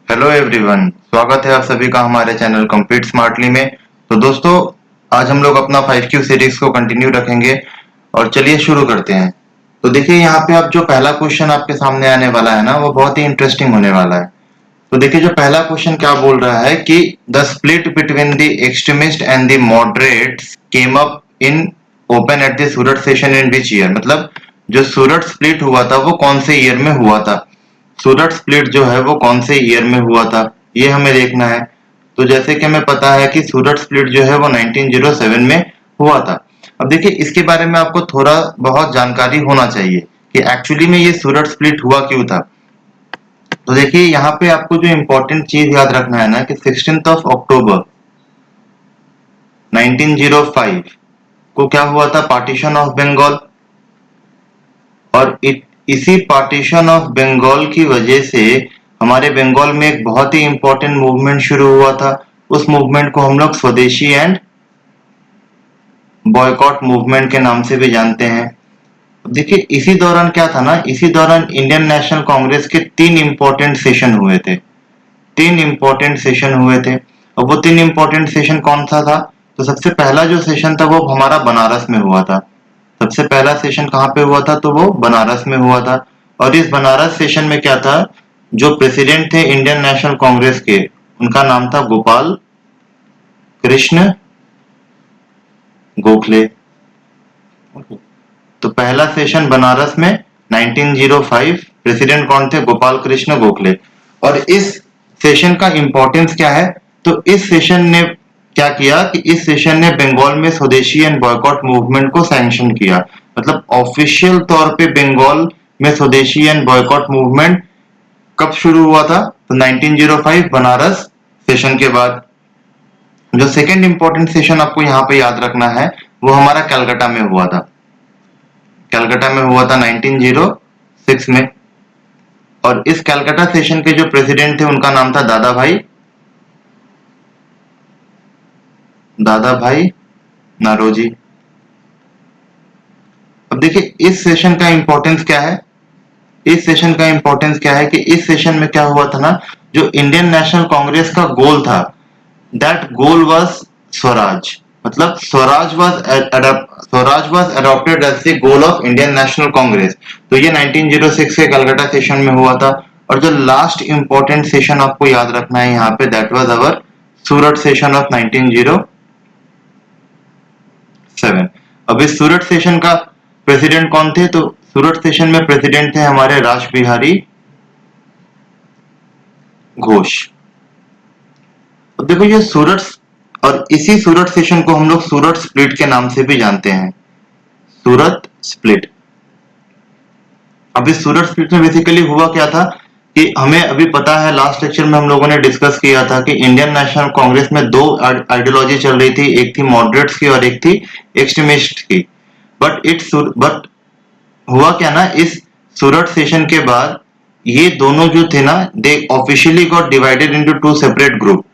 Hello everyone, स्वागत है आप सभी का हमारे चैनल कम्पीट स्मार्टली में। तो दोस्तों, आज हम लोग अपना 5Q सीरीज को कंटिन्यू रखेंगे और चलिए शुरू करते हैं। तो देखिए, यहाँ पे अब जो पहला क्वेश्चन आपके सामने आने वाला है ना, वो बहुत ही इंटरेस्टिंग होने वाला है। तो देखिए, जो पहला क्वेश्चन क्या बोल रहा है कि the split between the extremist and the moderates came up in open at the Surat session in which year. मतलब जो सूरत स्प्लिट हुआ था वो कौन से ईयर में हुआ था। सूरत स्प्लिट जो है वो कौन से ईयर में हुआ था, ये हमें देखना है। तो जैसे कि हमें पता है कि सूरत स्प्लिट जो है वो 1907 में हुआ था। अब देखिए, इसके बारे में आपको थोड़ा बहुत जानकारी होना चाहिए कि एक्चुअली में ये सूरत स्प्लिट हुआ क्यों था। तो देखिए, यहाँ पे आपको जो इम्पोर्टेंट चीज याद रखना है ना कि 16 अक्टूबर 1905 को क्या हुआ था, पार्टीशन ऑफ बंगाल। और इसी पार्टीशन ऑफ बंगाल की वजह से हमारे बंगाल में एक बहुत ही इंपॉर्टेंट मूवमेंट शुरू हुआ था। उस मूवमेंट को हम लोग स्वदेशी एंड बॉयकॉट मूवमेंट के नाम से भी जानते हैं। देखिए, इसी दौरान क्या था ना, इसी दौरान इंडियन नेशनल कांग्रेस के तीन इंपॉर्टेंट सेशन हुए थे। तीन इंपॉर्टेंट सेशन हुए थे। और वो तीन इंपॉर्टेंट सेशन कौन सा था? तो सबसे पहला जो सेशन था वो हमारा बनारस में हुआ था। सबसे पहला सेशन कहाँ पे हुआ था? तो वो बनारस में हुआ था। और इस बनारस सेशन में क्या था, जो प्रेसिडेंट थे इंडियन नेशनल कांग्रेस के, उनका नाम था गोपाल कृष्ण गोखले। तो पहला सेशन बनारस में 1905, प्रेसिडेंट कौन थे? गोपाल कृष्ण गोखले। और इस सेशन का इंपॉर्टेंस क्या है? तो इस सेशन ने क्या किया कि इस सेशन ने बंगाल में स्वदेशी एंड बॉयकॉट मूवमेंट को सैंक्शन किया। मतलब ऑफिशियल तौर पे बंगाल में स्वदेशी एंड बॉयकॉट मूवमेंट कब शुरू हुआ था? तो 1905 बनारस सेशन के बाद। जो सेकंड इंपॉर्टेंट सेशन आपको यहाँ पे याद रखना है, वो हमारा कलकत्ता में हुआ था। कलकत्ता में हुआ था 1906 में। और इस कलकत्ता सेशन के जो प्रेसिडेंट थे उनका नाम था दादा भाई नारोजी। अब देखिए, इस सेशन का इंपॉर्टेंस क्या है? इस सेशन का इंपॉर्टेंस क्या है कि इस सेशन में क्या हुआ था ना, जो इंडियन नेशनल कांग्रेस का गोल था, दैट गोल वाज स्वराज। मतलब Swaraj was adopted as the goal of Indian National Congress. तो ये 1906 के कलकत्ता सेशन में हुआ था। और जो लास्ट इंपॉर्टेंट सेशन आपको याद रखना है यहाँ पे, that was our Surat session of 1907। अब इस सूरत सेशन का प्रेसिडेंट कौन थे? तो सूरत सेशन में प्रेसिडेंट थे हमारे राज बिहारी घोष। अब देखो, ये सूरत और इसी सूरत सेशन को हम लोग सूरत स्प्लिट के नाम से भी जानते हैं। सूरत स्प्लिट। अब इस सूरत स्प्लिट में बेसिकली हुआ क्या था कि हमें अभी पता है, लास्ट लेक्चर में हम लोगों ने डिस्कस किया था कि इंडियन नेशनल कांग्रेस में दो आइडियोलॉजी चल रही थी, एक थी मॉडरेट्स की और एक थी एक्सट्रीमिस्ट की। बट हुआ क्या ना, इस सूरत सेशन के बाद ये दोनों जो थे ना, they officially got divided into two separate group.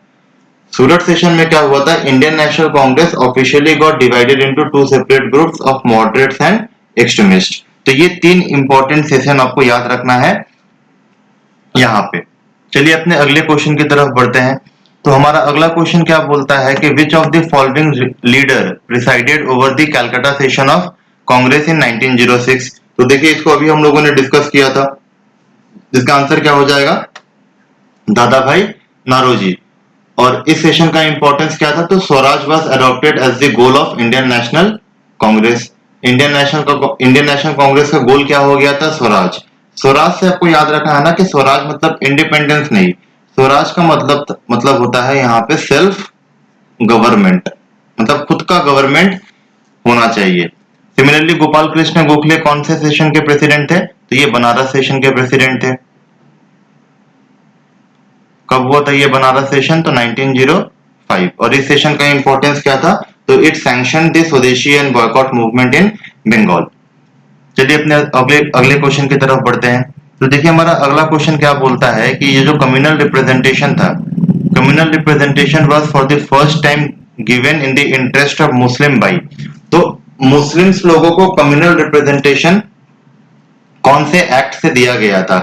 Surat session में क्या हुआ था, Indian National Congress officially got divided into two separate groups of moderates and extremist. तो ये तीन इंपॉर्टेंट सेशन आपको याद रखना है यहाँ पे। चलिए अपने अगले क्वेश्चन की तरफ बढ़ते हैं। तो हमारा अगला क्वेश्चन क्या बोलता है कि which of the following leader presided over the Calcutta session of Congress in 1906। तो देखिए, इसको अभी हम लोगों ने डिस्कस किया था, जिसका आंसर क्या हो जाएगा? दादा भाई नारोजी। और इस सेशन का इंपॉर्टेंस क्या था? तो Swaraj was adopted as the goal of Indian National Congress. Indian National Congress का गोल क्या हो गया था? स्वराज। स्वराज से आपको याद रखना है ना कि स्वराज मतलब इंडिपेंडेंस नहीं, स्वराज का मतलब होता है यहाँ पे सेल्फ गवर्नमेंट। मतलब खुद का गवर्नमेंट होना चाहिए। सिमिलरली गोपाल कृष्ण गोखले कौन से सेशन के प्रेसिडेंट थे? तो ये बनारस सेशन के प्रेसिडेंट थे। कब हुआ था ये बनारस सेशन? तो 1905। और इस सेशन का इंपॉर्टेंस क्या था? तो it sanction the swadeshi and boycott movement in Bengal. चलिए अपने अगले अगले क्वेश्चन की तरफ बढ़ते हैं। तो देखिए, हमारा अगला क्वेश्चन क्या बोलता है कि ये जो कम्युनल रिप्रेजेंटेशन था, communal representation was for the first time given in the interest of Muslim by. तो मुस्लिम्स लोगों को कम्युनल रिप्रेजेंटेशन कौन से एक्ट से दिया गया था?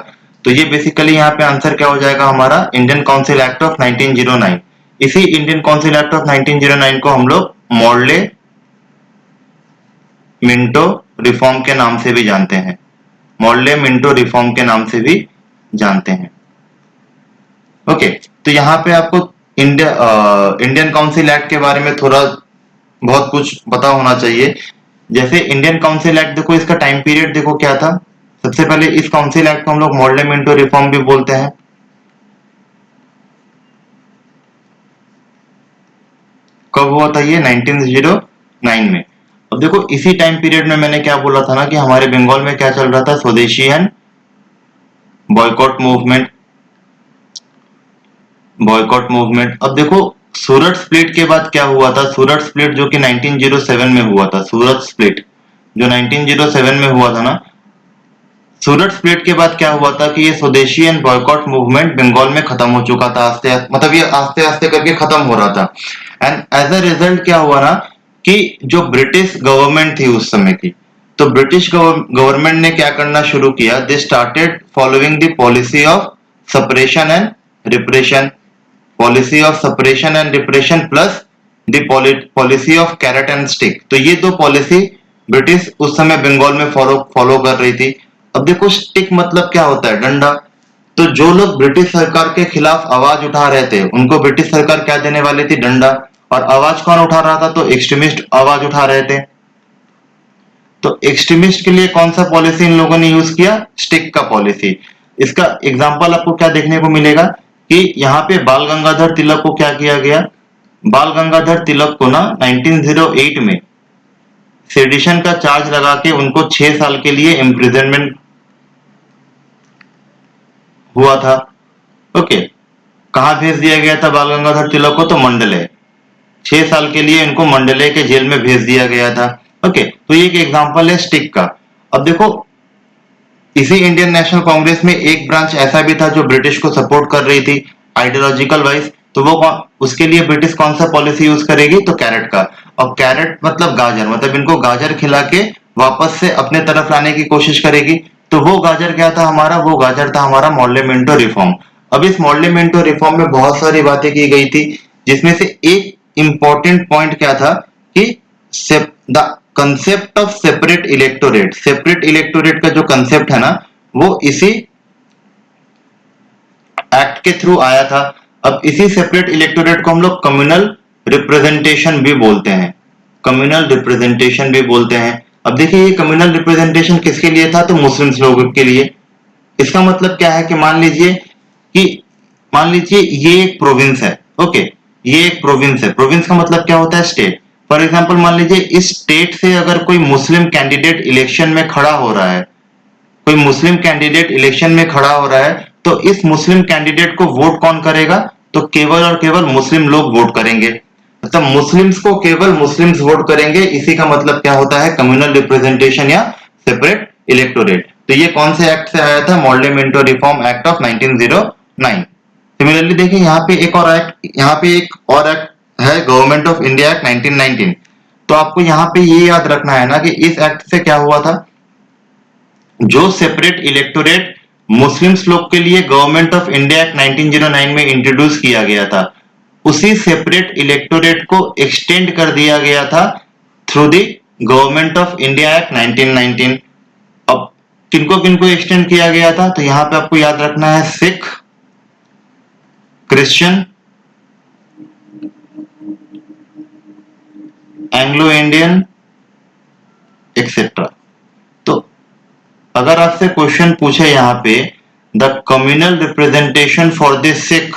तो ये बेसिकली यहाँ पे आंसर क्या हो जाएगा हमारा, इंडियन काउंसिल एक्ट ऑफ 1909। इसी इंडियन काउंसिल एक्ट ऑफ 1909 को हम लोग मॉडले मिंटो रिफॉर्म के नाम से भी जानते हैं, मॉडले मिंटो रिफॉर्म के नाम से भी जानते हैं। ओके, तो यहाँ पे आपको इंडियन काउंसिल एक्ट के बारे में थोड़ा बहुत कुछ पता होना चाहिए। जैसे इंडियन काउंसिल एक्ट देखो, इसका टाइम पीरियड देखो क्या था। सबसे पहले इस काउंसिल एक्ट को हम लोग मॉडले मिंटो रिफॉर्म भी बोलते हैं। कब हुआ था ये, 1909 में। अब देखो इसी टाइम पीरियड में मैंने क्या बोला था ना कि हमारे बंगाल में क्या चल रहा था, स्वदेशी and boycott movement, boycott movement. अब देखो सूरत स्प्लिट के बाद क्या हुआ था, सूरत स्प्लिट जो कि 1907 में हुआ था, सूरत स्प्लिट जो 1907 में हुआ था ना, सूरत स्प्लिट के बाद क्या हुआ था कि ये स्वदेशी एंड बॉयकॉट मूवमेंट बंगाल में खत्म हो चुका था, आस्ते मतलब ये आस्ते आस्ते करके खत्म हो रहा था। एंड एज अ रिजल्ट क्या हुआ ना कि जो ब्रिटिश गवर्नमेंट थी उस समय की, तो ब्रिटिश गवर्नमेंट ने क्या करना शुरू किया, they started following the policy of separation and repression, policy of separation and repression plus the policy of carrot and stick. तो ये दो पॉलिसी ब्रिटिश उस समय बंगाल में फॉलो कर रही थी। अब देखो स्टिक मतलब क्या होता है, डंडा। तो जो लोग ब्रिटिश सरकार के खिलाफ आवाज उठा रहे थे उनको ब्रिटिश सरकार क्या देने वाली थी, डंडा। और आवाज कौन उठा रहा था, तो एक्सट्रीमिस्ट आवाज उठा रहे थे। तो एक्सट्रीमिस्ट के लिए कौन सा पॉलिसी इन लोगों ने यूज किया, स्टिक का पॉलिसी। इसका एग्जांपल आपको क्या देखने को मिलेगा कि यहाँ पे बाल गंगाधर तिलक को क्या किया गया, बाल गंगाधर तिलक को ना 1908 में सेडिशन का चार्ज लगा के उनको 6 साल के लिए इम्प्रिजनमेंट हुआ था। ओके, कहां भेज दिया गया था बाल गंगाधर तिलक को, तो मंडले, 6 साल के लिए इनको मंडले के जेल में भेज दिया गया था। ओके, तो ये एक एग्जांपल है स्टिक का। अब देखो इसी इंडियन नेशनल कांग्रेस में एक ब्रांच ऐसा भी था जो ब्रिटिश को सपोर्ट कर रही थी आइडियोलॉजिकल वाइज, तो वो उसके लिए ब्रिटिश कौन सा पॉलिसी यूज करेगी, तो कैरेट का। और कैरेट मतलब गाजर, मतलब इनको गाजर खिला के वापस से अपने तरफ लाने की कोशिश करेगी। तो वो गाजर क्या था हमारा, वो गाजर था हमारा मॉडले मिंटो रिफॉर्म। अब इस मॉडले मिंटो रिफॉर्म में बहुत सारी बातें की गई थी, जिसमें से एक इंपॉर्टेंट पॉइंट क्या था कि the concept of separate electorate, separate electorate का जो कंसेप्ट है ना वो इसी एक्ट के थ्रू आया था। अब इसी सेपरेट इलेक्टोरेट को हम लोग कम्युनल रिप्रेजेंटेशन भी बोलते हैं, कम्युनल रिप्रेजेंटेशन भी बोलते हैं। अब देखिए ये कम्युनल रिप्रेजेंटेशन किसके लिए था, तो मुस्लिम लोगों के लिए। इसका मतलब क्या है कि मान लीजिए ये एक प्रोविंस है। ओके, ये एक प्रोविंस है, प्रोविंस का मतलब क्या होता है, स्टेट। फॉर एग्जांपल मान लीजिए इस स्टेट से अगर कोई मुस्लिम कैंडिडेट इलेक्शन में खड़ा हो रहा है, कोई मुस्लिम कैंडिडेट इलेक्शन में खड़ा हो रहा है, तो इस मुस्लिम कैंडिडेट को वोट कौन करेगा, तो केवल और केवल मुस्लिम लोग वोट करेंगे। मतलब मुस्लिम्स को केवल मुस्लिम्स वोट करेंगे, इसी का मतलब क्या होता है, कम्युनल रिप्रेजेंटेशन या सेपरेट इलेक्टोरेट। तो ये कौन से एक्ट से आया था, Morley Minto reform act of 1909। Similarly देखिए यहाँ पे एक और एक्ट है, गवर्नमेंट ऑफ इंडिया एक्ट 1919। तो आपको यहाँ पे ये याद रखना है ना कि इस एक्ट से क्या हुआ था, जो सेपरेट इलेक्टोरेट मुस्लिम्स लोग के लिए गवर्नमेंट ऑफ इंडिया एक्ट 1909 में इंट्रोड्यूस किया गया था, उसी सेपरेट इलेक्टोरेट को एक्सटेंड कर दिया गया था through the government of India act 1919। अब किनको किनको एक्सटेंड किया गया था, तो यहाँ पे आपको याद रखना है Sikh, Christian, Anglo Indian etcetera. तो अगर आपसे क्वेश्चन पूछे यहाँ पे the communal representation for the Sikh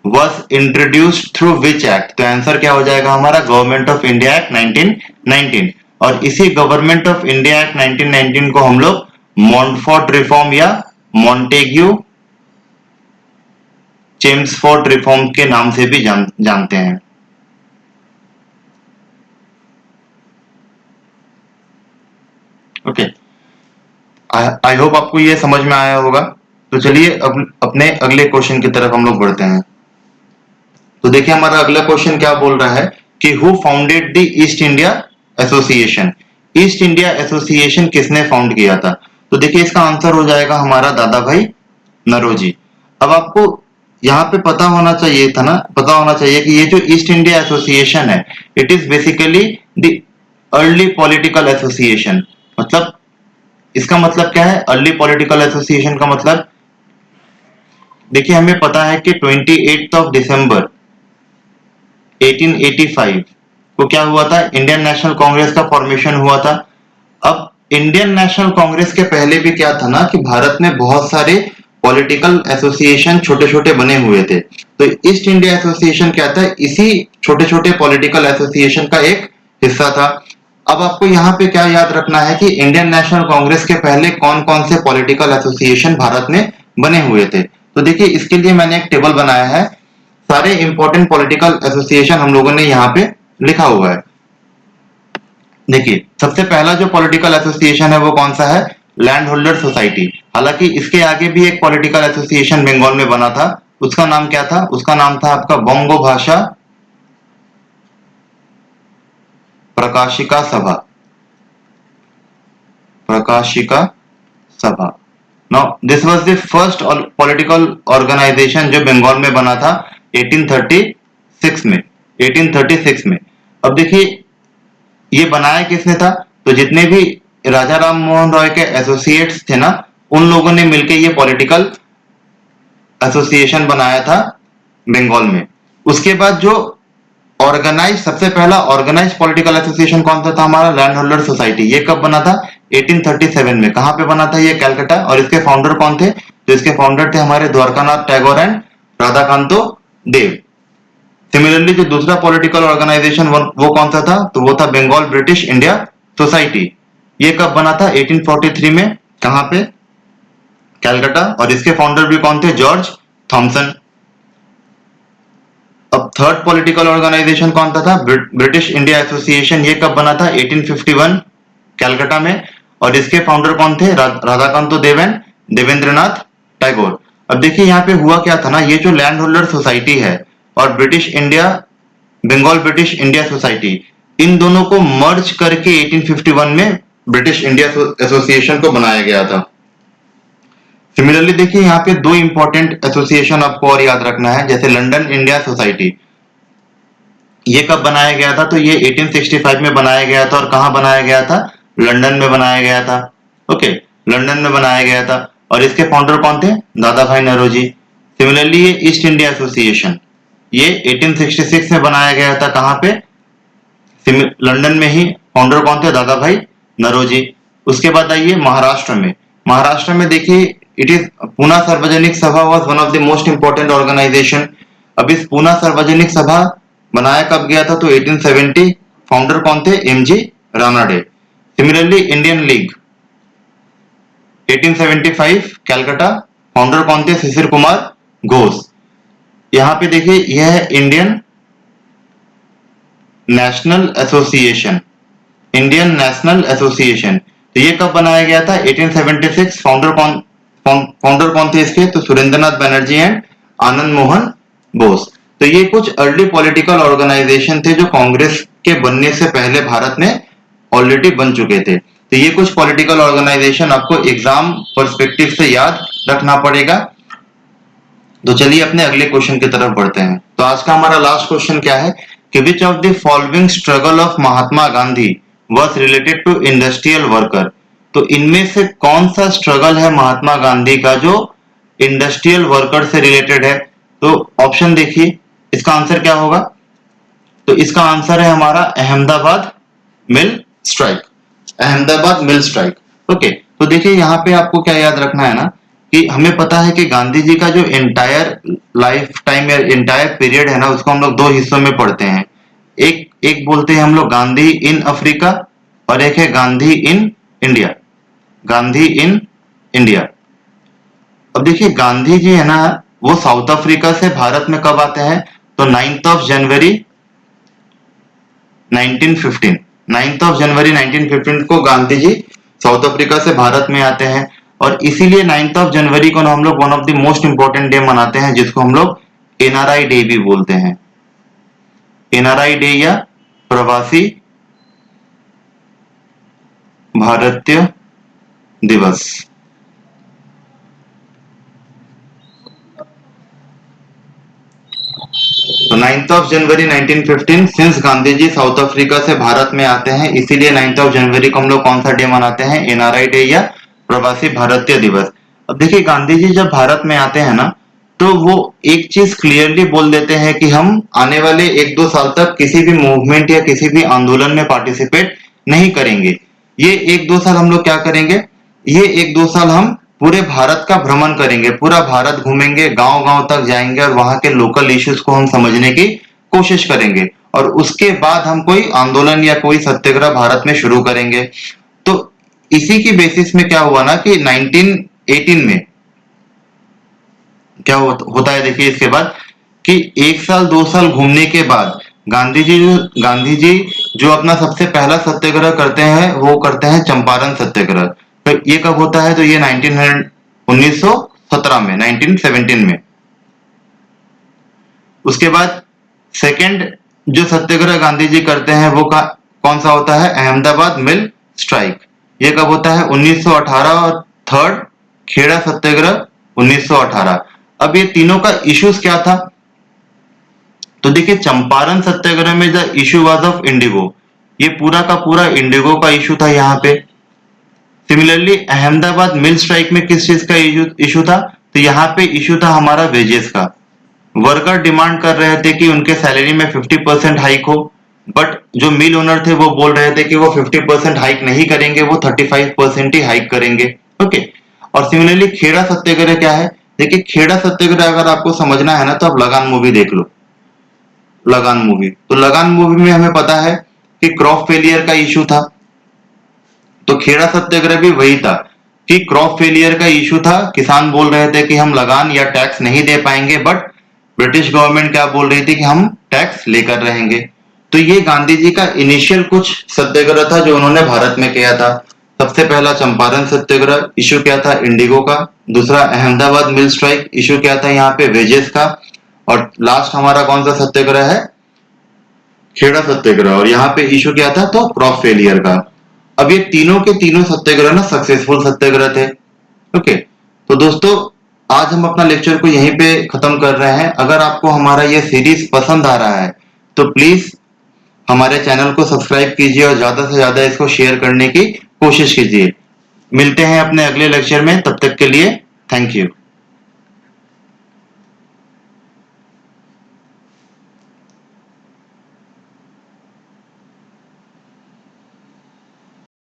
was introduced through which act, तो आंसर क्या हो जाएगा हमारा, गवर्नमेंट ऑफ इंडिया एक्ट 1919। और इसी गवर्नमेंट ऑफ इंडिया एक्ट 1919 को हम लोग मॉन्टफोर्ट रिफॉर्म या मॉन्टेग्यू चेम्सफोर्ड रिफॉर्म के नाम से भी जानते हैं। ओके, आई होप आपको ये समझ में आया होगा। तो चलिए अब अपने अगले क्वेश्चन की तरफ हम लोग बढ़ते हैं। तो देखिए हमारा अगला क्वेश्चन क्या बोल रहा है कि who founded the east India association, east India association किसने फाउंड किया था। तो देखिए इसका आंसर हो जाएगा हमारा दादा भाई नरोजी। अब आपको यहाँ पे पता होना चाहिए था ना, पता होना चाहिए कि ये जो ईस्ट इंडिया एसोसिएशन है, it is basically the early political association. मतलब इसका मतलब क्या है? अर्ली पॉलिटिकल एसोसिएशन का मतलब, देखिए हमें पता है कि 28 ऑफ दिसंबर 1885 को क्या हुआ था? इंडियन नेशनल कांग्रेस का फॉर्मेशन हुआ था। अब इंडियन नेशनल कांग्रेस के पहले भी क्या था ना कि भारत में बहुत सारे पॉलिटिकल एसोसिएशन छोटे छोटे बने हुए थे। तो ईस्ट इंडिया एसोसिएशन क्या था? इसी छोटे छोटे पॉलिटिकल एसोसिएशन का एक हिस्सा था। अब आपको यहाँ पे क्या याद रखना है कि इंडियन नेशनल कांग्रेस के पहले कौन कौन से पॉलिटिकल एसोसिएशन भारत में बने हुए थे। तो देखिए इसके लिए मैंने एक टेबल बनाया है, सारे इंपॉर्टेंट पॉलिटिकल एसोसिएशन हम लोगों ने यहाँ पे लिखा हुआ है। देखिए सबसे पहला जो पॉलिटिकल एसोसिएशन है वो कौन सा है? Land holder society. हालांकि इसके आगे भी एक पॉलिटिकल एसोसिएशन बंगाल में बना था, उसका नाम क्या था? उसका नाम था आपका बंगो भाषा प्रकाशिका Sabha. Prakashika Sabha. Now this was the first political organisation जो बंगाल में बना था 1836 में। 1836 में। अब देखिए ये बनाया किसने था? तो जितने भी राजा राम मोहन रॉय के एसोसिएट्स थे ना, उन लोगों ने मिलकर ये पॉलिटिकल एसोसिएशन बनाया था बंगाल में। उसके बाद जो ऑर्गेनाइज, सबसे पहला ऑर्गेनाइज पॉलिटिकल एसोसिएशन कौन सा था? हमारा लैंड होल्डर सोसाइटी। ये कब बना था? 1837 में। कहां पे बना था? ये कलकत्ता। और इसके फाउंडर कौन थे? तो इसके फाउंडर थे हमारे द्वारकानाथ टैगोर एंड राधाकांतो देव। सिमिलरली जो दूसरा पॉलिटिकल ऑर्गेनाइजेशन वो कौन सा था? तो वो था बंगाल ब्रिटिश इंडिया सोसाइटी। ये कब बना था? 1843 में। कहां पे? कलकत्ता। और इसके फाउंडर भी कौन थे? George Thomson. अब थर्ड पॉलिटिकल ऑर्गेनाइजेशन कौन सा था? British India Association. ये कब बना था? 1851 कलकत्ता में। और इसके फाउंडर कौन थे? राधाकांतो देव एंड देवेंद्रनाथ टैगोर। अब देखिए यहाँ पे हुआ क्या था ना, ये जो लैंड होल्डर सोसाइटी है और British India, Bengal British India society, इन दोनों को मर्ज करके 1851 में ब्रिटिश इंडिया एसोसिएशन को बनाया गया था। सिमिलरली देखिए यहाँ पे दो इंपॉर्टेंट एसोसिएशन आपको और याद रखना है, जैसे लंदन इंडिया सोसाइटी। ये कब बनाया गया था? तो ये 1865 में बनाया गया था। और कहाँ बनाया गया था? लंदन में बनाया गया था। ओके, लंदन में बनाया गया था। और इसके फाउंडर कौन थे? दादा भाई नौरोजी। सिमिलरली ये ईस्ट इंडिया एसोसिएशन, ये 1866 में बनाया गया था। कहाँ पे? लंदन में ही। फाउंडर कौन थे? दादा भाई नौरोजी। उसके बाद आइए महाराष्ट्र में। महाराष्ट्र में देखिए it is Poona Sarvajanik Sabha was one of the most important organisation. अब इस पूना सार्वजनिक सभा बनाया कब गया था? तो 1870। फाउंडर कौन थे? MG Ranade. Similarly Indian league 1875 Calcutta. Founder कौन थे? शिशिर कुमार घोष। यहाँ पे देखिए यह है Indian national association. Indian national association. तो ये कब बनाया गया था? 1876। फाउंडर कौन थे इसके? तो सुरेंद्रनाथ बनर्जी एंड आनंद मोहन बोस। तो ये कुछ अर्ली पॉलिटिकल ऑर्गेनाइजेशन थे जो कांग्रेस के बनने से पहले भारत में ऑलरेडी बन चुके थे। तो ये कुछ पॉलिटिकल ऑर्गेनाइजेशन आपको एग्जाम पर्सपेक्टिव से याद रखना पड़ेगा। तो चलिए अपने अगले क्वेश्चन की तरफ बढ़ते हैं। तो आज का हमारा लास्ट क्वेश्चन क्या है कि which of the following struggle of Mahatma Gandhi was related to industrial worker. तो इनमें से कौन सा स्ट्रगल है महात्मा गांधी का जो इंडस्ट्रियल वर्कर से रिलेटेड है? तो ऑप्शन देखिए, इसका आंसर क्या होगा? तो इसका आंसर है हमारा अहमदाबाद मिल स्ट्राइक। अहमदाबाद मिल स्ट्राइक। ओके, तो देखिए यहाँ पे आपको क्या याद रखना है ना कि हमें पता है कि गांधी जी का जो एंटायर लाइफ टाइम या एंटायर पीरियड है ना, उसको हम लोग दो हिस्सों में पढ़ते हैं। एक एक बोलते हैं हम लोग गांधी इन अफ्रीका, और एक है Gandhi in India. Gandhi in India. अब देखिए गांधी जी है ना, वो साउथ अफ्रीका से भारत में कब आते हैं? तो 9th of January 1915। 9th of January 1915 को गांधी जी साउथ अफ्रीका से भारत में आते हैं। और इसीलिए 9th ऑफ जनवरी को हम लोग one of the most important day मनाते हैं, जिसको हम लोग एनआरआई डे भी बोलते हैं। एनआरआई डे या प्रवासी भारतीय दिवस। तो 9th of January 1915, since Gandhi ji South Africa से भारत में आते हैं, इसीलिए 9th ऑफ जनवरी को हम लोग कौन सा डे मनाते हैं? एनआरआई डे या प्रवासी भारतीय दिवस। अब देखिए गांधी जी जब भारत में आते हैं ना, तो वो एक चीज क्लियरली बोल देते हैं कि हम आने वाले 1-2 साल तक किसी भी मूवमेंट या किसी भी आंदोलन में पार्टिसिपेट नहीं करेंगे। ये 1-2 साल हम लोग क्या करेंगे? ये 1-2 साल हम पूरे भारत का भ्रमण करेंगे, पूरा भारत घूमेंगे, गांव-गांव तक जाएंगे और वहां के लोकल इश्यूज को हम समझने की कोशिश करेंगे और उसके बाद हम कोई आंदोलन या कोई सत्याग्रह भारत में शुरू करेंगे। तो इसी की बेसिस में क्या हुआ ना कि 1918 में क्या होता है, देखिए इसके बाद कि 1-2 साल घूमने के बाद गांधी जी जो अपना सबसे पहला सत्याग्रह करते हैं वो करते हैं चंपारण सत्याग्रह। तो ये कब होता है? तो ये 1917 में, 1917 में। उसके बाद सेकंड जो सत्याग्रह गांधी जी करते हैं वो कौन सा होता है? अहमदाबाद मिल स्ट्राइक। ये कब होता है? 1918। और थर्ड खेड़ा सत्याग्रह 1918। अब ये तीनों का इश्यूज क्या था? तो देखिए चंपारण सत्याग्रह में the issue was of Indigo, ये पूरा का पूरा इंडिगो का इशू था यहाँ पे। सिमिलरली अहमदाबाद मिल स्ट्राइक में किस चीज का इशू था? तो यहाँ पे इशू था हमारा वेजेस का। वर्कर डिमांड कर रहे थे कि उनके सैलरी में 50% हाइक हो, बट जो मिल ओनर थे वो बोल रहे थे कि वो 50% हाइक नहीं करेंगे, वो 35% ही हाइक करेंगे। ओके। और सिमिलरली खेड़ा सत्याग्रह क्या है? देखिए खेड़ा सत्याग्रह अगर आपको समझना है ना तो आप लगान मूवी देख लो। लगान मूवी, तो लगान मूवी में हमें पता है कि क्रॉप फेलियर का इशू था, तो खेड़ा सत्याग्रह भी वही था कि क्रॉप फेलियर का इशू था। किसान बोल रहे थे कि हम लगान या टैक्स नहीं दे पाएंगे, बट ब्रिटिश गवर्नमेंट क्या बोल रही थी कि हम टैक्स लेकर रहेंगे। तो ये गांधी जी का इनिशियल कुछ सत्याग्रह था जो उन्होंने भारत में किया था। सबसे पहला चंपारण सत्याग्रह, इशू क्या था? इंडिगो का। दूसरा अहमदाबाद मिल स्ट्राइक, इशू क्या था यहाँ पे? वेजेस का। और लास्ट हमारा कौन सा सत्याग्रह है? खेड़ा सत्याग्रह। और यहाँ पे इशू क्या था? तो क्रॉप फेलियर का। अब ये तीनों के तीनों सत्याग्रह ना सक्सेसफुल सत्याग्रह थे। ओके। तो दोस्तों आज हम अपना लेक्चर को यहीं पे खत्म कर रहे हैं। अगर आपको हमारा ये सीरीज पसंद आ रहा है तो प्लीज हमारे चैनल को सब्सक्राइब कीजिए और ज्यादा से ज्यादा इसको शेयर करने की कोशिश कीजिए। मिलते हैं अपने अगले लेक्चर में, तब तक के लिए थैंक यू।